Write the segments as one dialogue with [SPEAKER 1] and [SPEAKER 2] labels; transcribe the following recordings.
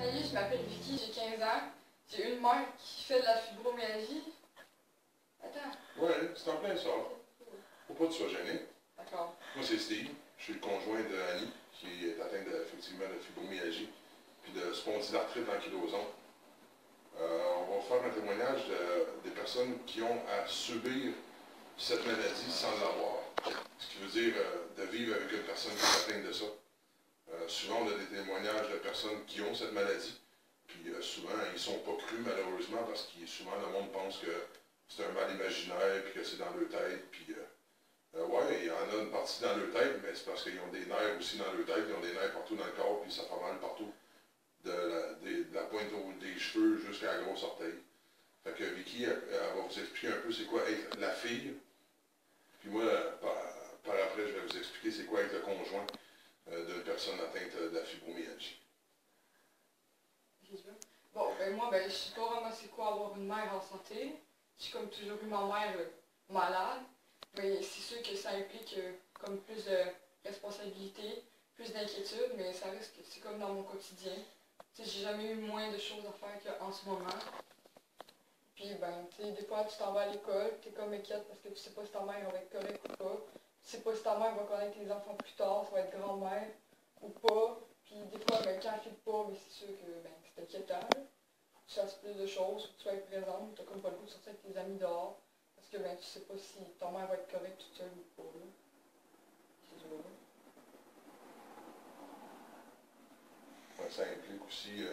[SPEAKER 1] Salut, je m'appelle Vicky, j'ai 15 ans. J'ai une mère qui fait de la fibromyalgie. Attends.
[SPEAKER 2] Ouais, c'est en plein ça. Faut pas que tu sois gêné.
[SPEAKER 1] D'accord.
[SPEAKER 2] Moi, c'est Steve. Je suis le conjoint de Annie, qui est atteinte effectivement de fibromyalgie puis de spondylarthrite ankylosante. On va faire un témoignage des personnes qui ont à subir cette maladie sans l'avoir. Ce qui veut dire de vivre avec une personne qui est atteinte de ça. Souvent, on a des témoignages de personnes qui ont cette maladie, puis souvent, ils ne sont pas crus malheureusement parce que souvent, le monde pense que c'est un mal imaginaire, puis que c'est dans leur tête, puis ouais, il y en a une partie dans leur tête, mais c'est parce qu'ils ont des nerfs aussi dans leur tête, ils ont des nerfs partout dans le corps, puis ça fait mal partout, de la pointe des cheveux jusqu'à la grosse orteil. Fait que Vicky, elle va vous expliquer un peu c'est quoi être la fille, puis moi, par après, je vais vous expliquer c'est quoi être le conjoint d'une personne atteinte de la fibromyalgie.
[SPEAKER 1] Bon, ben moi, je sais pas vraiment c'est quoi avoir une mère en santé. J'ai comme toujours eu ma mère malade. Mais c'est sûr que ça implique comme plus de responsabilité, plus d'inquiétude, mais ça reste que c'est comme dans mon quotidien. Tu sais, j'ai jamais eu moins de choses à faire qu'en ce moment. Puis ben, tu sais, des fois tu t'en vas à l'école, tu es comme inquiète parce que tu sais pas si ta mère va être correcte ou pas. Tu sais pas si ta mère va connaître tes enfants plus tard, ça va être grand-mère ou pas. Puis des fois, ben, quand elle file pas, mais c'est sûr que ben, c'est inquiétant. Là. Tu fasses plus de choses, faut que tu sois présente, tu n'as comme pas le goût de sortir avec tes amis dehors. Parce que ben, tu sais pas si ta mère va être correcte toute seule ou pas. Là. C'est dur.
[SPEAKER 2] Ouais, ça implique aussi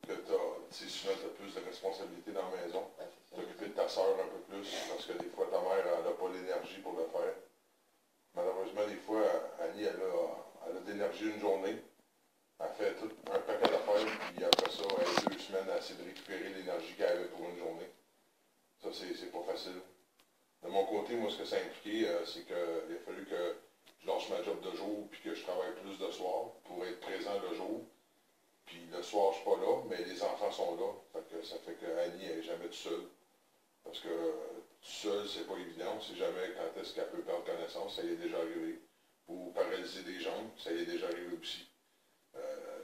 [SPEAKER 2] que souvent tu as plus de responsabilités dans la maison.
[SPEAKER 1] Ouais,
[SPEAKER 2] T'occuper de ta soeur un peu plus, parce que des fois ta mère n'a pas l'énergie pour le faire. Malheureusement, des fois, Annie, elle a de l'énergie une journée. Elle fait tout un paquet d'affaires, puis après ça, elle a 2 semaines à essayer de récupérer l'énergie qu'elle avait pour une journée. Ça, c'est pas facile. De mon côté, moi, ce que ça a impliqué, c'est qu'il a fallu que je lâche ma job de jour, puis que je travaille plus de soir pour être présent le jour. Puis le soir, je suis pas là, mais les enfants sont là. Ça fait que Annie n'est jamais toute seule. Parce que toute seule, c'est pas évident. On ne sait jamais quand est-ce qu'elle peut perdre connaissance. Ça y est déjà arrivé. Ou paralyser des jambes, ça y est déjà arrivé aussi.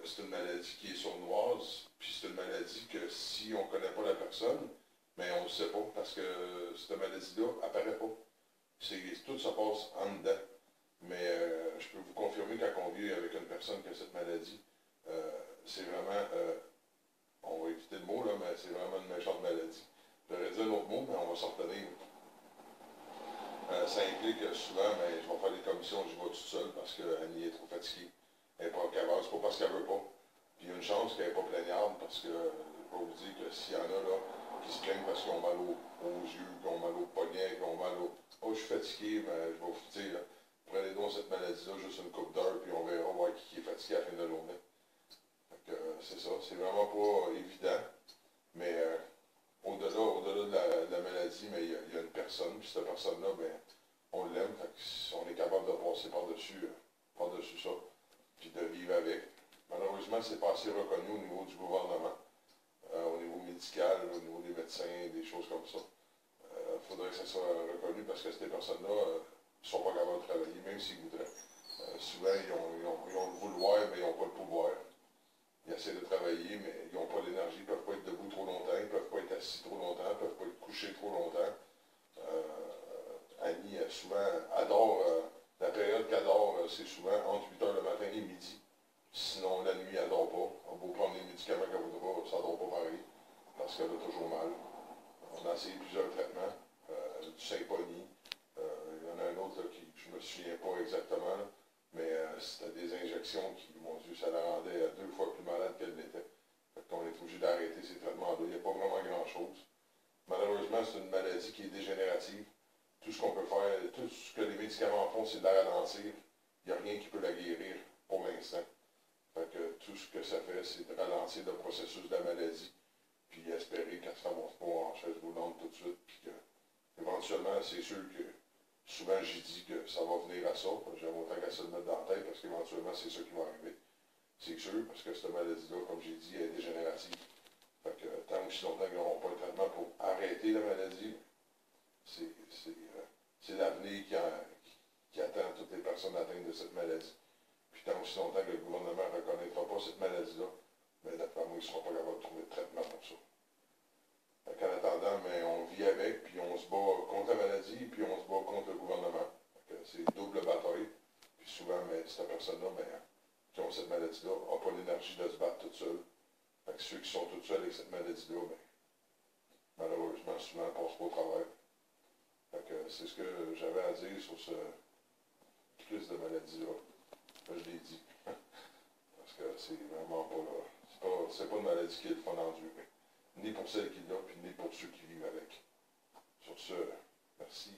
[SPEAKER 2] C'est une maladie qui est sournoise, puis c'est une maladie que si on ne connaît pas la personne, mais on ne le sait pas, parce que cette maladie-là n'apparaît pas. Tout se passe en dedans. Mais je peux vous confirmer quand on vit avec une personne qui a cette maladie, c'est vraiment, on va éviter le mot, là, mais c'est vraiment une méchante maladie. J'aurais dit un autre mot, mais on va s'en retenir. Ça implique souvent, mais je vais faire des commissions, je vais toute seule parce qu'Annie est trop fatiguée. Elle n'est pas capable, c'est pas parce qu'elle veut pas. Puis il y a une chance qu'elle n'est pas plaignarde parce que je vais vous dire que s'il y en a là qui se plaignent parce qu'ils ont mal aux yeux, qui ont mal aux poignets, qui ont mal au. Oh, je suis fatigué, mais je vais vous dire, là, prenez donc cette maladie-là, juste une coupe d'heure, puis on verra voir qui est fatigué à la fin de la journée. C'est ça, c'est vraiment pas évident. Mais au-delà de la maladie, mais il y a une personne, puis cette personne-là, ben, on l'aime, on est capable de passer par-dessus ça, puis de vivre avec. Malheureusement, c'est pas assez reconnu au niveau du gouvernement, au niveau médical, au niveau des médecins, des choses comme ça. Il faudrait que ça soit reconnu parce que ces personnes-là ne sont pas capables de travailler, même s'ils voudraient. Souvent, ils ont le vouloir, mais ils n'ont pas le pouvoir. Ils essaient de travailler, mais ils n'ont pas l'énergie, ils ne peuvent pas être debout trop longtemps, ils ne peuvent pas être assis trop longtemps, ils ne peuvent pas être couchés trop longtemps. Annie, souvent, adore, la période qu'elle adore, c'est souvent entre 8 h le matin et midi. Sinon, la nuit, elle ne dort pas. On va prendre les médicaments qu'elle voudra, ça ne dort pas pareil, parce qu'elle a toujours mal. On a essayé plusieurs traitements, du Symphony. Il y en a un autre là, qui, je ne me souviens pas exactement, là, mais c'était des injections qui, mon Dieu, ça la rendait 2 fois plus malade qu'elle n'était. On est obligé d'arrêter ces traitements-là. Il n'y a pas vraiment grand-chose. Malheureusement, c'est une maladie qui est dégénérative. Tout ce qu'on peut faire, tout ce que les médicaments font, c'est de la ralentir. Il n'y a rien qui peut la guérir pour l'instant. Tout ce que ça fait, c'est de ralentir le processus de la maladie, puis espérer qu'elle ne se ramasse pas en chaise roulante tout de suite, puis que, éventuellement, c'est sûr que souvent j'ai dit que ça va venir à ça. J'aime autant qu'à se le mettre dans la tête, parce qu'éventuellement, c'est ça qui va arriver. C'est sûr, parce que cette maladie-là, comme j'ai dit, elle est dégénérative. Tant aussi longtemps qu'ils n'auront pas de traitement pour arrêter la maladie, c'est l'avenir qui attend toutes les personnes atteintes de cette maladie. Puis tant aussi longtemps que le gouvernement ne reconnaîtra pas cette maladie-là, mais d'après moi, ils ne seront pas capables de trouver de traitement pour ça. Donc, en attendant, mais on vit avec, puis on se bat contre la maladie, puis on se bat contre le gouvernement. C'est double bataille. Puis souvent, mais cette personne-là, ben, qui ont cette maladie-là, n'a pas l'énergie de se battre toute seule. Fait que ceux qui sont tout seuls avec cette maladie-là, ben, malheureusement, souvent, ne passent pas au travers. Fait que c'est ce que j'avais à dire sur ce crise de maladie-là. Je l'ai dit. Parce que c'est vraiment pas là. C'est pas une maladie qui est le fun à endurer. Ni pour celle qui l'a, puis ni pour ceux qui vivent avec. Sur ce, merci.